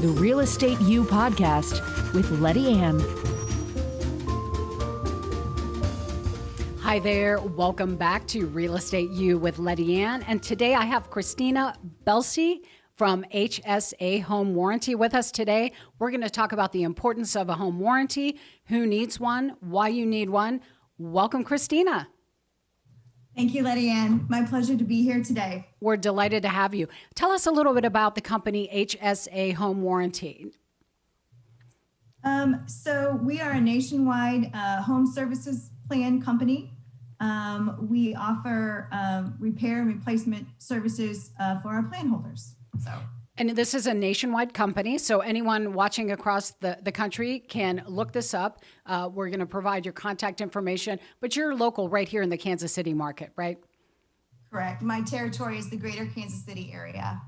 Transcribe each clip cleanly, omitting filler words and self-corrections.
the Real Estate U podcast with Lettiann. Hi there, welcome back to Real Estate U with Lettiann, and today I have Kristina Belshie from HSA Home Warranty with us today. We're going to talk about the importance of a home warranty, who needs one, why you need one. Welcome, Kristina. Thank you, Lettiann. My pleasure to be here today. We're delighted to have you. Tell us a little bit about the company HSA Home Warranty. So we are a nationwide home services plan company. We offer repair and replacement services for our plan holders. And this is a nationwide company, so anyone watching across the country can look this up. We're going to provide your contact information, but you're local right here in the Kansas City market, right? Correct. My territory is the greater Kansas City area.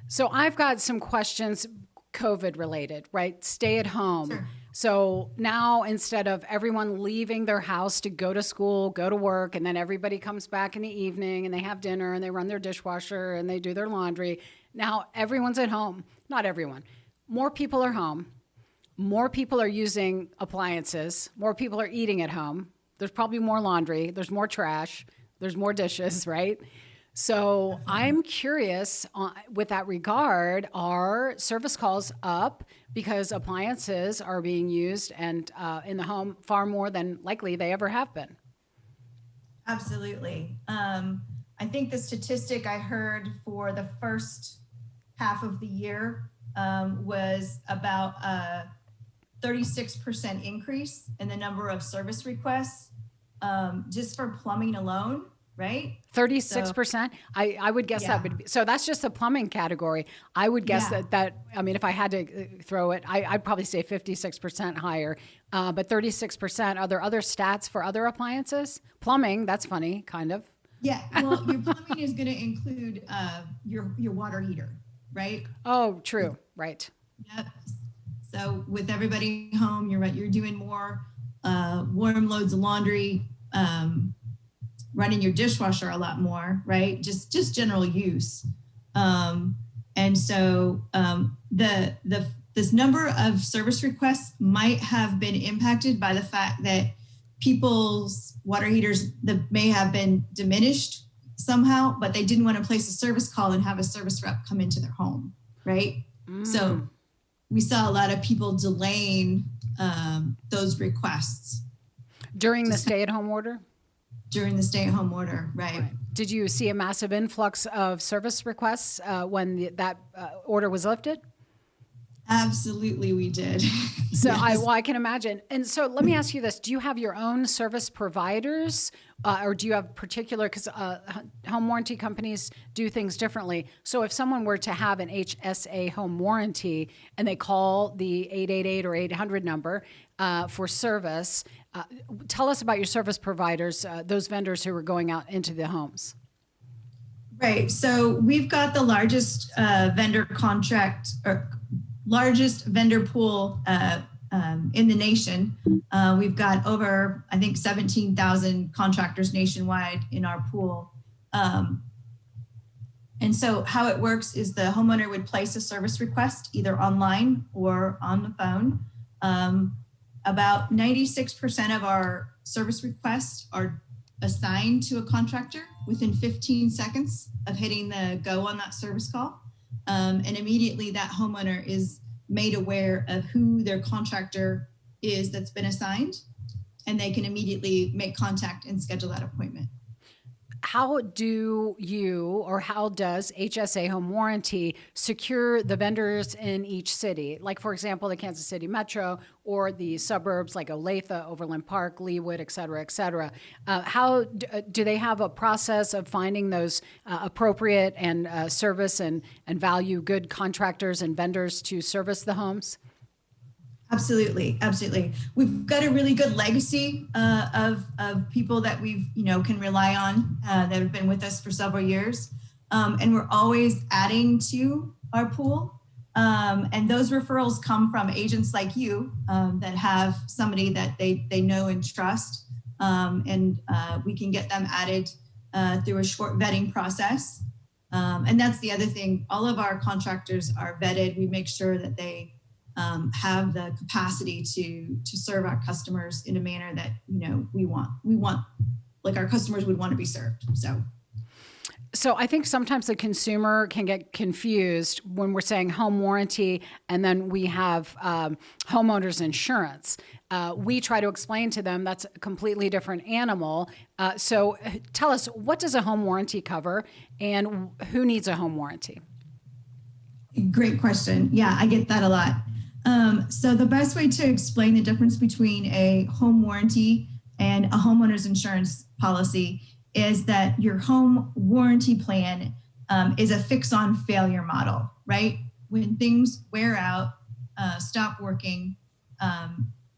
So I've got some questions COVID related, right? Stay at home. Sure. So now instead of everyone leaving their house to go to school, go to work, and then everybody comes back in the evening and they have dinner and they run their dishwasher and they do their laundry, now everyone's at home. Not everyone. More people are home. More people are using appliances. More people are eating at home. There's probably more laundry. There's more trash. There's more dishes, right? So I'm curious with that regard, are service calls up because appliances are being used and in the home far more than likely they ever have been? Absolutely. I think the statistic I heard for the first half of the year was about a 36% increase in the number of service requests just for plumbing alone, right? 36%? I would guess that would be, so that's just the plumbing category. I would guess that, I mean, if I had to throw it, I'd probably say 56% higher, but 36%, are there other stats for other appliances? Plumbing, that's funny, kind of. Yeah, well, your plumbing is going to include your water heater, right? Oh, true, right. Yep. So with everybody home, you're right, you're doing more warm loads of laundry, running your dishwasher a lot more, right? Just general use. And so this number of service requests might have been impacted by the fact that people's water heaters that may have been diminished somehow, but they didn't want to place a service call and have a service rep come into their home, right? So we saw a lot of people delaying those requests. During the stay-at-home order? During the stay-at-home order, right. Did you see a massive influx of service requests when that order was lifted? Absolutely, we did. So Yes. I can imagine. And so let me ask you this. Do you have your own service providers or do you have particular, because home warranty companies do things differently. So if someone were to have an HSA home warranty and they call the 888 or 800 number for service, tell us about your service providers, those vendors who are going out into the homes. Right. So we've got the largest vendor pool in the nation. We've got over, I think, 17,000 contractors nationwide in our pool. And so how it works is the homeowner would place a service request either online or on the phone. About 96% of our service requests are assigned to a contractor within 15 seconds of hitting the go on that service call. And immediately that homeowner is made aware of who their contractor is that's been assigned, and they can immediately make contact and schedule that appointment. How do you, or how does HSA Home Warranty secure the vendors in each city? Like, for example, the Kansas City Metro or the suburbs like Olathe, Overland Park, Leawood, et cetera, et cetera. How do they have a process of finding those appropriate and service and value good contractors and vendors to service the homes? Absolutely, absolutely. We've got a really good legacy of people that we've can rely on that have been with us for several years, and we're always adding to our pool. And those referrals come from agents like you that have somebody that they know and trust, and we can get them added through a short vetting process. And that's the other thing. All of our contractors are vetted. We make sure that they have the capacity to serve our customers in a manner that, we want like our customers would want to be served. So I think sometimes the consumer can get confused when we're saying home warranty and then we have homeowners insurance. We try to explain to them that's a completely different animal. So tell us, what does a home warranty cover and who needs a home warranty? Great question. Yeah, I get that a lot. So the best way to explain the difference between a home warranty and a homeowner's insurance policy is that your home warranty plan is a fix on failure model, right? When things wear out, stop working,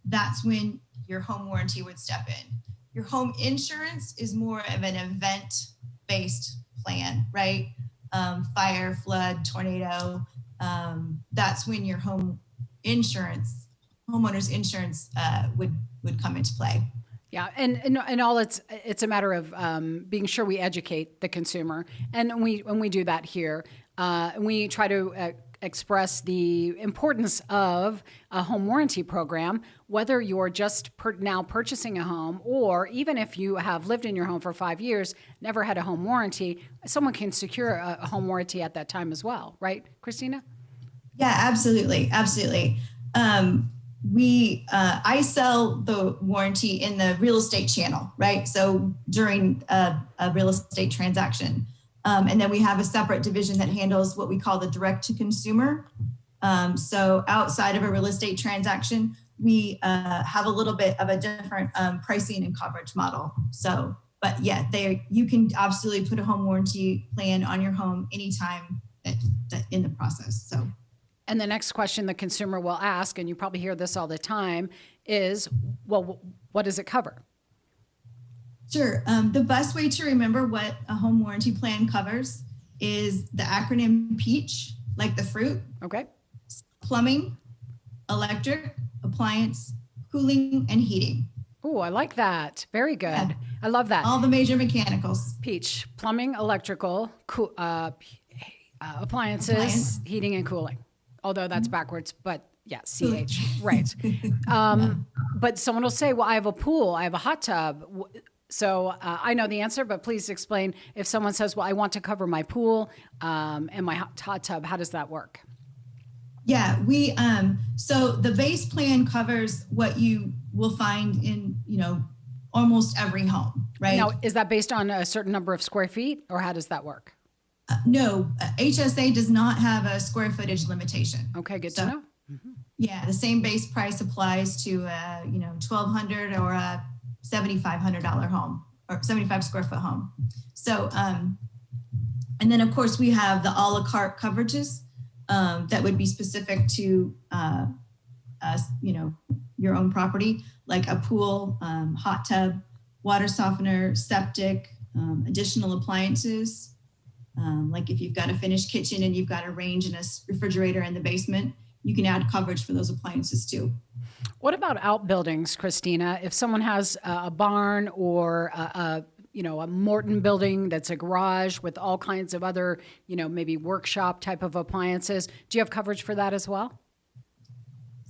that's when your home warranty would step in. Your home insurance is more of an event-based plan, right? Fire, flood, tornado, that's when your homeowner's insurance would come into play. Yeah, and all it's a matter of being sure we educate the consumer, and we do that here. We try to express the importance of a home warranty program, whether you're just now purchasing a home, or even if you have lived in your home for 5 years, never had a home warranty, someone can secure a home warranty at that time as well, right, Kristina? Yeah, absolutely, absolutely. I sell the warranty in the real estate channel, right? So during a real estate transaction. And then we have a separate division that handles what we call the direct to consumer. So outside of a real estate transaction, we have a little bit of a different pricing and coverage model. So, but yeah, you can absolutely put a home warranty plan on your home anytime that in the process. So. And the next question the consumer will ask, and you probably hear this all the time, is, well, what does it cover? Sure. The best way to remember what a home warranty plan covers is the acronym PEACH, like the fruit. Okay. Plumbing, electric, appliance, cooling, and heating. Oh, I like that. Very good. Yeah. I love that. All the major mechanicals. PEACH, plumbing, electrical, appliances, heating, and cooling. Although that's backwards, but yeah, CH, right. But someone will say, well, I have a pool, I have a hot tub. So I know the answer, but please explain if someone says, well, I want to cover my pool and my hot tub, how does that work? Yeah, so the base plan covers what you will find in, almost every home, right? Now, is that based on a certain number of square feet or how does that work? No, HSA does not have a square footage limitation. Okay, good to know. Mm-hmm. Yeah, the same base price applies to a $1,200 or a $7,500 home or 75 square foot home. So, and then of course we have the a la carte coverages that would be specific to your own property, like a pool, hot tub, water softener, septic, additional appliances. Like if you've got a finished kitchen and you've got a range and a refrigerator in the basement, you can add coverage for those appliances too. What about outbuildings, Kristina? If someone has a barn or a Morton building that's a garage with all kinds of other, maybe workshop type of appliances, do you have coverage for that as well?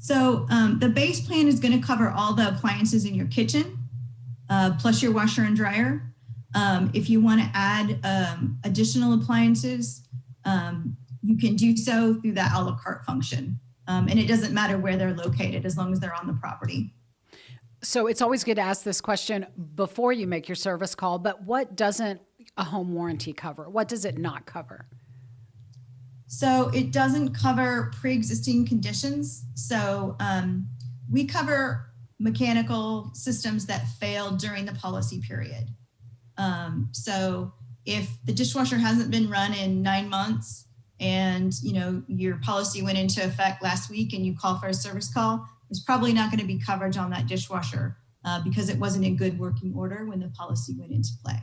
So the base plan is going to cover all the appliances in your kitchen, plus your washer and dryer. If you want to add additional appliances, you can do so through that a la carte function. And it doesn't matter where they're located as long as they're on the property. So it's always good to ask this question before you make your service call, but what doesn't a home warranty cover? What does it not cover? So it doesn't cover pre-existing conditions. So we cover mechanical systems that failed during the policy period. So if the dishwasher hasn't been run in 9 months and your policy went into effect last week and you call for a service call, there's probably not going to be coverage on that dishwasher because it wasn't in good working order when the policy went into play.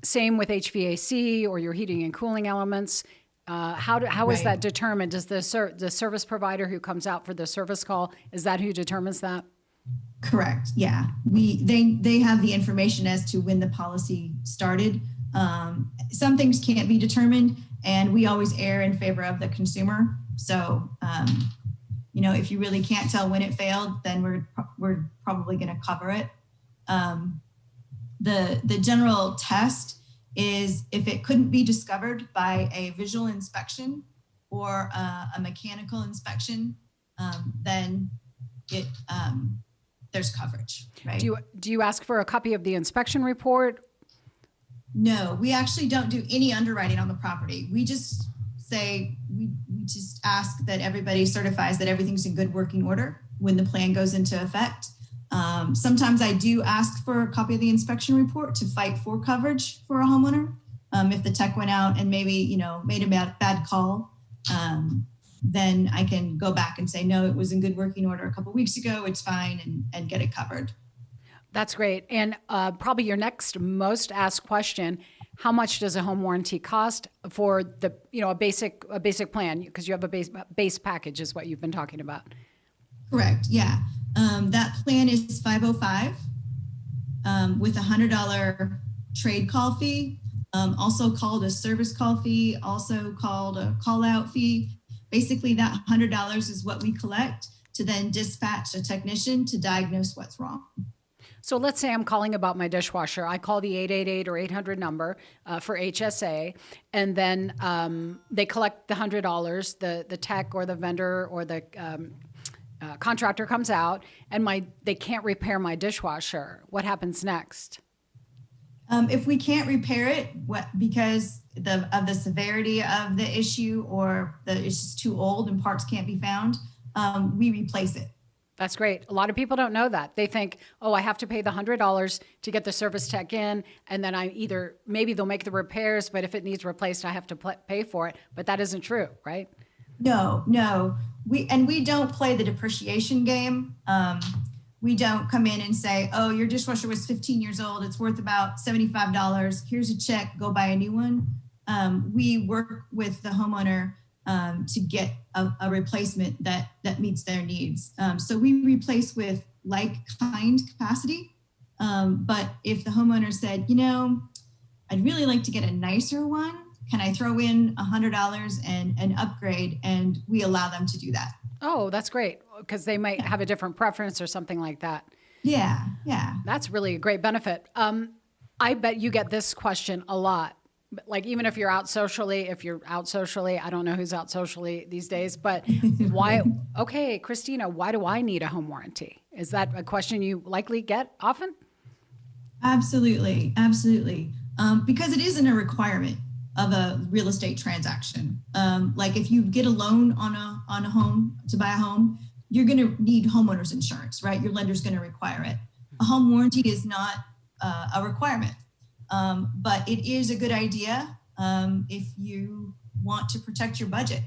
Same with HVAC or your heating and cooling elements. How is that determined? Does the service provider who comes out for the service call, is that who determines that? Correct. Yeah. They have the information as to when the policy started. Some things can't be determined, and we always err in favor of the consumer. So, if you really can't tell when it failed, then we're probably going to cover it. The general test is if it couldn't be discovered by a visual inspection or a mechanical inspection, then there's coverage, right? Do you ask for a copy of the inspection report? No, we actually don't do any underwriting on the property. We just say, we just ask that everybody certifies that everything's in good working order when the plan goes into effect. Sometimes I do ask for a copy of the inspection report to fight for coverage for a homeowner. If the tech went out and maybe, made a bad call, then I can go back and say, no, it was in good working order a couple of weeks ago. It's fine, and get it covered. That's great. And probably your next most asked question, how much does a home warranty cost for the, a basic plan? Because you have a base package is what you've been talking about. Correct. Yeah. That plan is $505 with a $100 trade call fee, also called a service call fee, also called a call out fee. Basically, that $100 is what we collect to then dispatch a technician to diagnose what's wrong. So let's say I'm calling about my dishwasher. I call the 888 or 800 number for HSA, and then they collect the $100. The tech or the vendor or the contractor comes out, and they can't repair my dishwasher. What happens next? If we can't repair it because of the severity of the issue, or it's just too old and parts can't be found, we replace it. That's great. A lot of people don't know that. They think, oh, I have to pay the $100 to get the service tech in, and then maybe they'll make the repairs, but if it needs replaced, I have to pay for it. But that isn't true, right? No. We don't play the depreciation game. We don't come in and say, oh, your dishwasher was 15 years old. It's worth about $75. Here's a check. Go buy a new one. We work with the homeowner to get a replacement that meets their needs. So we replace with like-kind capacity. But if the homeowner said, I'd really like to get a nicer one, can I throw in $100 and an upgrade? And we allow them to do that. Oh, that's great, because they might have a different preference or something like that. Yeah. That's really a great benefit. I bet you get this question a lot. Like, even if you're out socially, I don't know who's out socially these days, but why? Okay, Kristina, why do I need a home warranty? Is that a question you likely get often? Absolutely. Because it isn't a requirement of a real estate transaction. Like if you get a loan on a home to buy a home, you're going to need homeowners insurance, right? Your lender's going to require it. A home warranty is not a requirement. But it is a good idea if you want to protect your budget.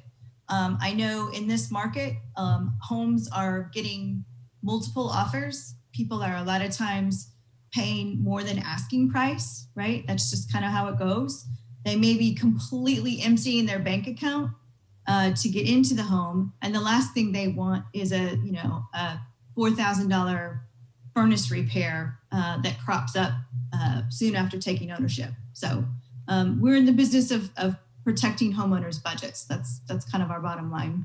I know in this market, homes are getting multiple offers. People are a lot of times paying more than asking price, right? That's just kind of how it goes. They may be completely emptying their bank account to get into the home, and the last thing they want is a $4,000 furnace repair that crops up soon after taking ownership. So we're in the business of protecting homeowners' budgets. That's kind of our bottom line.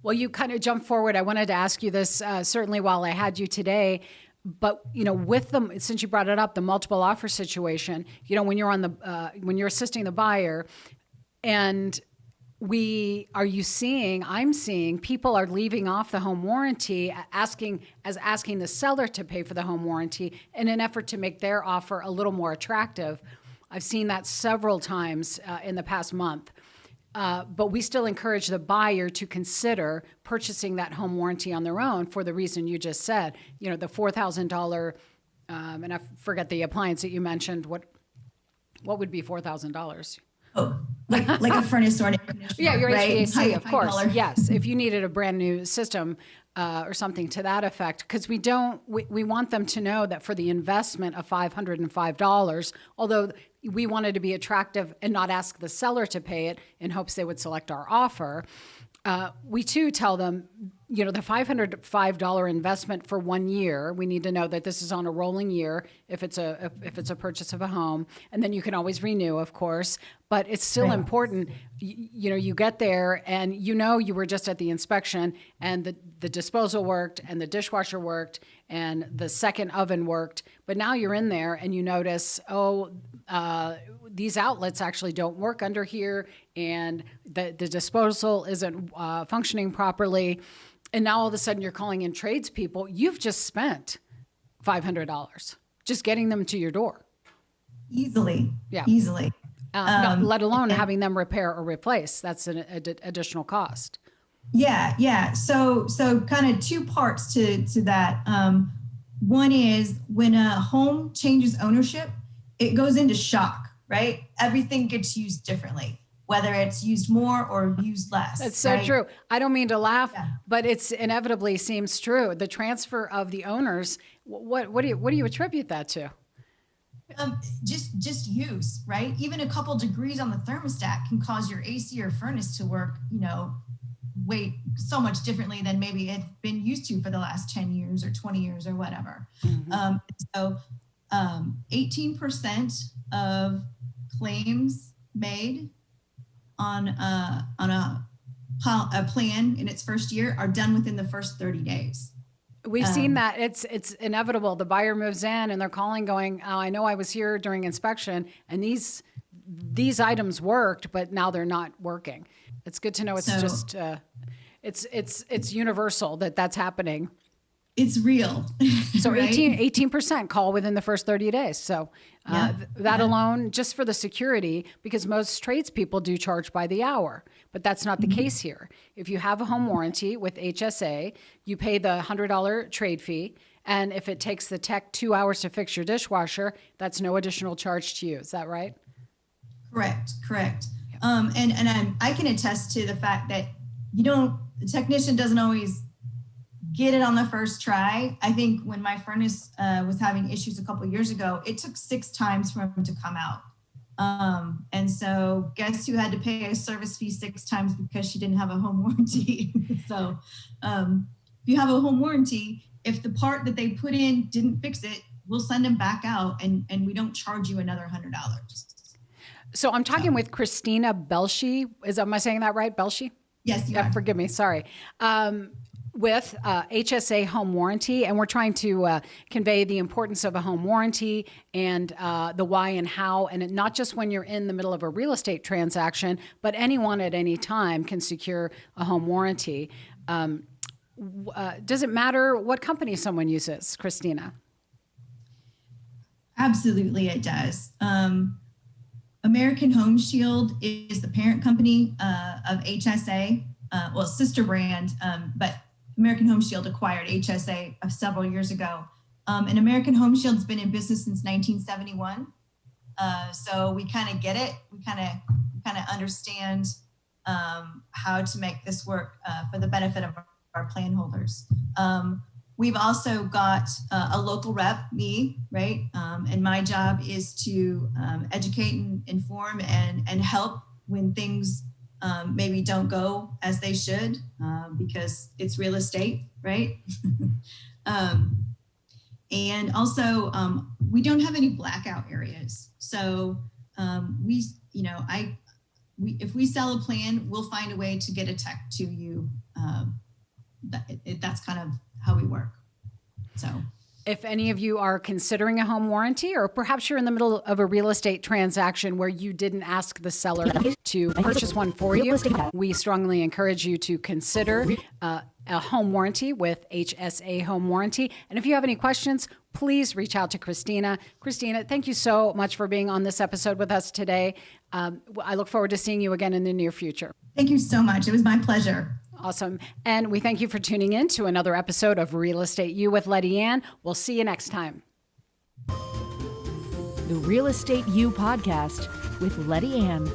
Well, you kind of jumped forward. I wanted to ask you this certainly while I had you today, but with them, since you brought it up, the multiple offer situation. When you're when you're assisting the buyer, and I'm seeing people are leaving off the home warranty, asking the seller to pay for the home warranty in an effort to make their offer a little more attractive. I've seen that several times in the past month. But we still encourage the buyer to consider purchasing that home warranty on their own for the reason you just said. The $4,000, and I forget the appliance that you mentioned. What would be $4,000? Oh, like a furnace or an air conditioner. Yeah, your right? HVAC, of course. Color. Yes, if you needed a brand new system or something to that effect, because we want them to know that for the investment of $505, although we wanted to be attractive and not ask the seller to pay it in hopes they would select our offer, we too tell them the $505 investment for 1 year, we need to know that this is on a rolling year if it's a purchase of a home, and then you can always renew, of course. But it's still important. You get there and you were just at the inspection and the disposal worked and the dishwasher worked and the second oven worked. But now you're in there and you notice, these outlets actually don't work under here, and the disposal isn't functioning properly. And now all of a sudden you're calling in tradespeople. You've just spent $500 just getting them to your door. Easily. Let alone having them repair or replace. That's an additional cost. Yeah. So kind of two parts to that. One is when a home changes ownership, it goes into shock, right? Everything gets used differently, whether it's used more or used less. That's so true. I don't mean to laugh, but it's inevitably seems true. The transfer of the owners, what do you attribute that to? Just use, right? Even a couple degrees on the thermostat can cause your AC or furnace to work, way so much differently than maybe it's been used to for the last 10 years or 20 years or whatever. So 18% of claims made on a plan in its first year are done within the first 30 days. We've seen that. It's inevitable. The buyer moves in and they're calling going, I know I was here during inspection and these items worked, but now they're not working. It's good to know it's universal that's happening. It's real. So right? 18% call within the first 30 days. So that alone, just for the security, because most tradespeople do charge by the hour, but that's not the case here. If you have a home warranty with HSA, you pay the $100 trade fee. And if it takes the tech 2 hours to fix your dishwasher, that's no additional charge to you. Is that right? Correct. And I can attest to the fact that the technician doesn't always get it on the first try. I think when my furnace was having issues a couple of years ago, it took 6 times for him to come out. And so guess who had to pay a service fee 6 times because she didn't have a home warranty? So if you have a home warranty, if the part that they put in didn't fix it, we'll send them back out and we don't charge you another $100. So I'm talking with Kristina Belshie. Am I saying that right? Belshie? Yes, you are. Forgive me. Sorry. With HSA Home Warranty, and we're trying to convey the importance of a home warranty and the why and how, and not just when you're in the middle of a real estate transaction, but anyone at any time can secure a home warranty. Does it matter what company someone uses, Kristina? Absolutely, it does. American Home Shield is the parent company of HSA, sister brand, but American Home Shield acquired HSA several years ago. And American Home Shield's been in business since 1971. So we kind of get it. We kind of understand how to make this work for the benefit of our plan holders. We've also got a local rep, me, right? And my job is to educate and inform and help when things maybe don't go as they should because it's real estate, right? And also, we don't have any blackout areas. So if we sell a plan, we'll find a way to get a tech to you. That's kind of how we work. So if any of you are considering a home warranty, or perhaps you're in the middle of a real estate transaction where you didn't ask the seller to purchase one for you, we strongly encourage you to consider a home warranty with HSA Home Warranty. And if you have any questions, please reach out to Kristina. Kristina, thank you so much for being on this episode with us today. I look forward to seeing you again in the near future. Thank you so much. It was my pleasure. Awesome. And we thank you for tuning in to another episode of Real Estate U with Lettiann. We'll see you next time. The Real Estate U podcast with Lettiann.